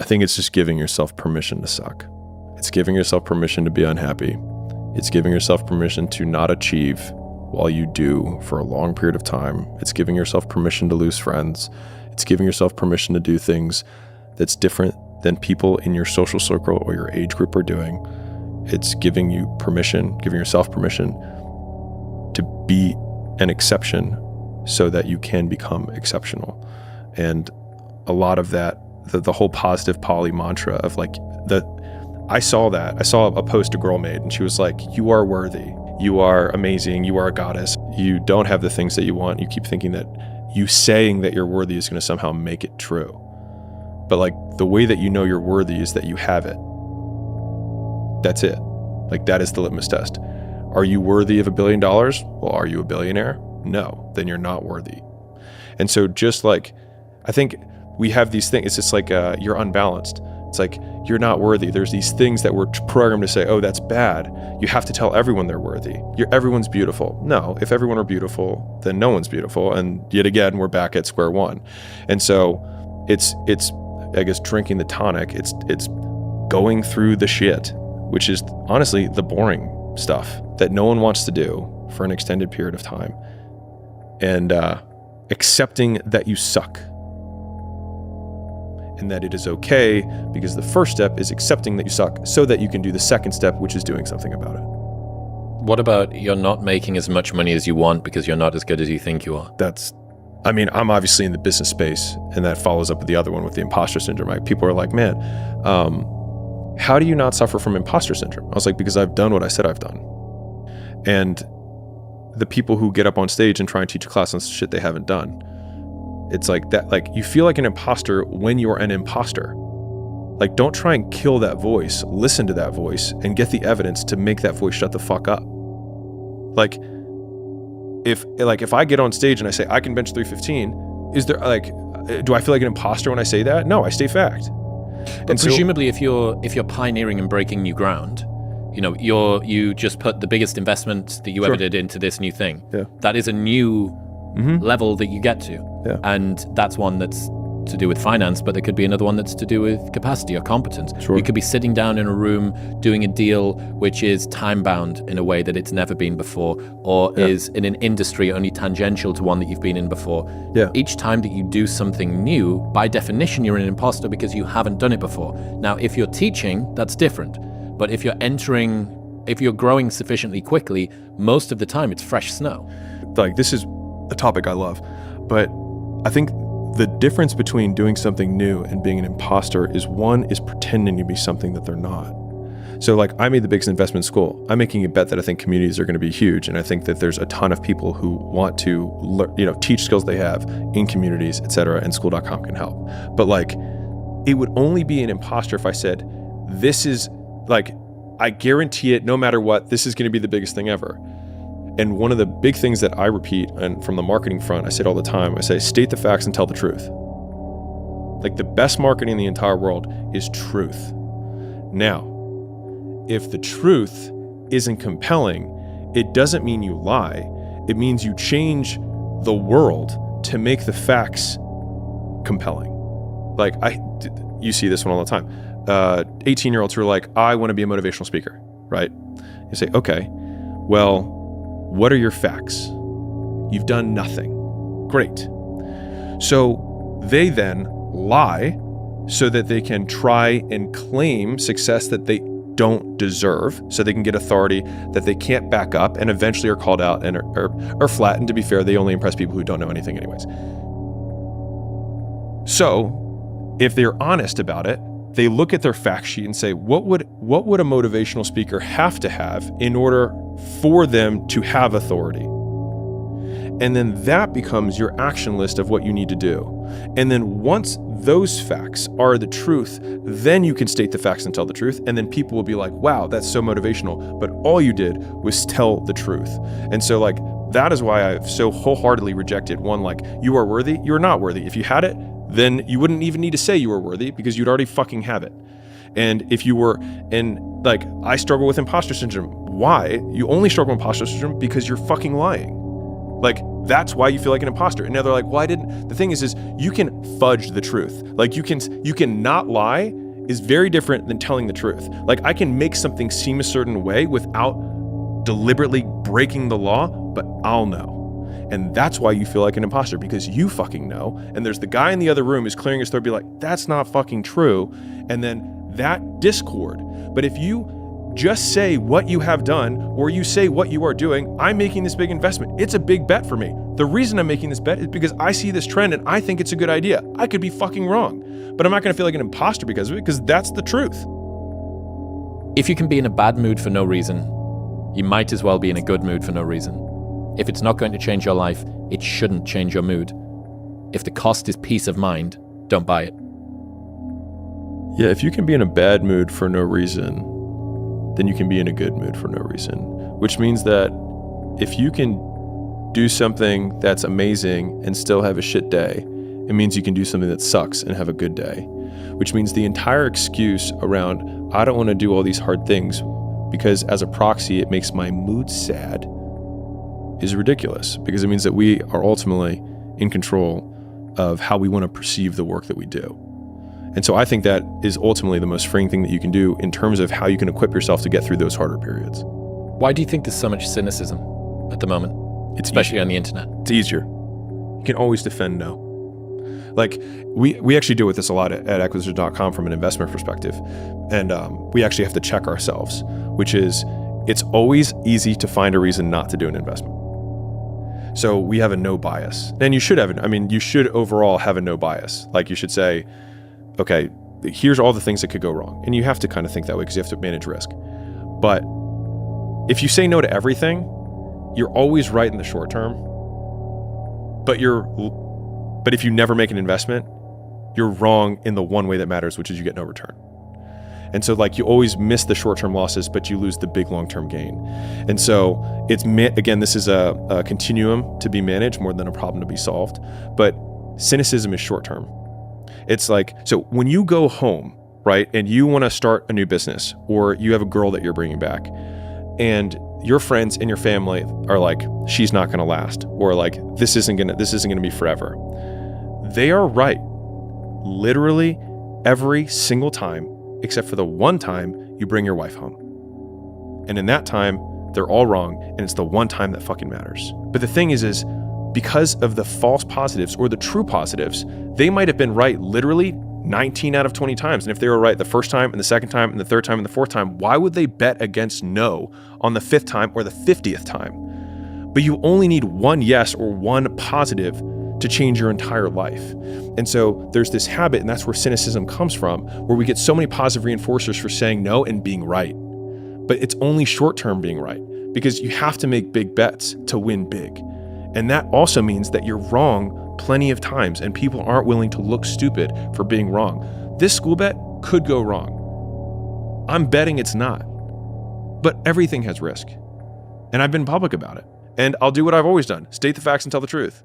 think it's just giving yourself permission to suck. It's giving yourself permission to be unhappy. It's giving yourself permission to not achieve while you do for a long period of time. It's giving yourself permission to lose friends. It's giving yourself permission to do things that's different than people in your social circle or your age group are doing. It's giving you permission, giving yourself permission to be an exception so that you can become exceptional. And a lot of that, the whole positive poly mantra of like, I saw a post a girl made and she was like, you are worthy, you are amazing, you are a goddess, you don't have the things that you want. You keep thinking that you saying that you're worthy is going to somehow make it true. But like the way that you know you're worthy is that you have it. That's it. Like that is the litmus test. Are you worthy of $1 billion? Well, are you a billionaire? No, then you're not worthy. And so just like, I think we have these things, it's just like you're unbalanced. It's like, you're not worthy. There's these things that we're programmed to say, oh, that's bad. You have to tell everyone they're worthy. Everyone's beautiful. No, if everyone are beautiful, then no one's beautiful. And yet again, we're back at square one. And so it's I guess, drinking the tonic. It's going through the shit, which is honestly the boring stuff that no one wants to do for an extended period of time. And accepting that you suck. And that it is okay, because the first step is accepting that you suck so that you can do the second step, which is doing something about it. What about you're not making as much money as you want because you're not as good as you think you are? I'm obviously in the business space, and that follows up with the other one with the imposter syndrome, right? People are like, man, how do you not suffer from imposter syndrome? I was like, because I've done what I said I've done. And the people who get up on stage and try and teach a class on shit they haven't done, it's like that, like you feel like an imposter when you're an imposter. Like, don't try and kill that voice, listen to that voice and get the evidence to make that voice shut the fuck up. Like if I get on stage and I say, I can bench 315, is there like, do I feel like an imposter when I say that? No, I stay fact. But presumably if you're pioneering and breaking new ground, you know, you just put the biggest investment that you ever did into this new thing. Yeah. That is a new level that you get to. Yeah. And that's one that's to do with finance, but there could be another one that's to do with capacity or competence. Sure. You could be sitting down in a room doing a deal which is time bound in a way that it's never been before, or is in an industry only tangential to one that you've been in before. Yeah. Each time that you do something new, by definition, you're an imposter because you haven't done it before. Now, if you're teaching, that's different. But if you're growing sufficiently quickly, most of the time it's fresh snow. Like, this is a topic I love, but I think the difference between doing something new and being an imposter is one is pretending to be something that they're not. So like, I made the biggest investment in school. I'm making a bet that I think communities are going to be huge. And I think that there's a ton of people who want to learn, teach skills they have in communities, et cetera, and school.com can help. But like, it would only be an imposter if I said, this is like, I guarantee it, no matter what, this is going to be the biggest thing ever. And one of the big things that I repeat, and from the marketing front, I say it all the time, I say, state the facts and tell the truth. Like, the best marketing in the entire world is truth. Now, if the truth isn't compelling, it doesn't mean you lie. It means you change the world to make the facts compelling. Like, you see this one all the time. 18-year-olds who are like, I want to be a motivational speaker, right? You say, okay, well, what are your facts? You've done nothing. Great. So they then lie so that they can try and claim success that they don't deserve, so they can get authority that they can't back up, and eventually are called out and are flattened. To be fair, they only impress people who don't know anything anyways. So if they're honest about it, they look at their fact sheet and say, what would a motivational speaker have to have in order for them to have authority? And then that becomes your action list of what you need to do. And then once those facts are the truth, then you can state the facts and tell the truth. And then people will be like, wow, that's so motivational. But all you did was tell the truth. And so like, that is why I've so wholeheartedly rejected one, like, you are worthy, you're not worthy. If you had it, then you wouldn't even need to say you were worthy, because you'd already fucking have it. And if you were, and like, I struggle with imposter syndrome. Why? You only struggle with imposter syndrome because you're fucking lying. Like, That's why you feel like an imposter. And now they're like, well, I didn't. The thing is you can fudge the truth. Like you can not lie is very different than telling the truth. Like I can make something seem a certain way without deliberately breaking the law, but I'll know. And that's why you feel like an imposter, because you fucking know. And there's the guy in the other room who's clearing his throat, be like, that's not fucking true. And then that discord. But if you just say what you have done, or you say what you are doing, I'm making this big investment. It's a big bet for me. The reason I'm making this bet is because I see this trend and I think it's a good idea. I could be fucking wrong, but I'm not gonna feel like an imposter because of it, because that's the truth. If you can be in a bad mood for no reason, you might as well be in a good mood for no reason. If it's not going to change your life, it shouldn't change your mood. If the cost is peace of mind, don't buy it. Yeah, if you can be in a bad mood for no reason, then you can be in a good mood for no reason. Which means that if you can do something that's amazing and still have a shit day, it means you can do something that sucks and have a good day. Which means the entire excuse around, I don't want to do all these hard things because as a proxy it makes my mood sad, is ridiculous, because it means that we are ultimately in control of how we want to perceive the work that we do. And so I think that is ultimately the most freeing thing that you can do in terms of how you can equip yourself to get through those harder periods. Why do you think there's so much cynicism at the moment, especially on the internet? It's easier. You can always defend no. Like we actually deal with this a lot at acquisition.com from an investment perspective. And we actually have to check ourselves, which is it's always easy to find a reason not to do an investment. So we have a no bias. And you should have you should overall have a no bias. Like you should say, okay, here's all the things that could go wrong. And you have to kind of think that way because you have to manage risk. But if you say no to everything, you're always right in the short term. But if you never make an investment, you're wrong in the one way that matters, which is you get no return. And so like you always miss the short-term losses, but you lose the big long-term gain. And so again, this is a continuum to be managed more than a problem to be solved. But cynicism is short-term. It's like, so when you go home, right, and you want to start a new business, or you have a girl that you're bringing back, and your friends and your family are like, she's not going to last, or like, this isn't going to be forever. They are right. Literally every single time, except for the one time you bring your wife home. And in that time, they're all wrong, and it's the one time that fucking matters. But the thing is because of the false positives or the true positives, they might have been right literally 19 out of 20 times. And if they were right the first time and the second time and the third time and the fourth time, why would they bet against no on the 5th time or the 50th time? But you only need one yes or one positive to change your entire life. And so there's this habit, and that's where cynicism comes from, where we get so many positive reinforcers for saying no and being right. But it's only short-term being right, because you have to make big bets to win big. And that also means that you're wrong plenty of times, and people aren't willing to look stupid for being wrong. This school bet could go wrong. I'm betting it's not. But everything has risk. And I've been public about it. And I'll do what I've always done, state the facts and tell the truth.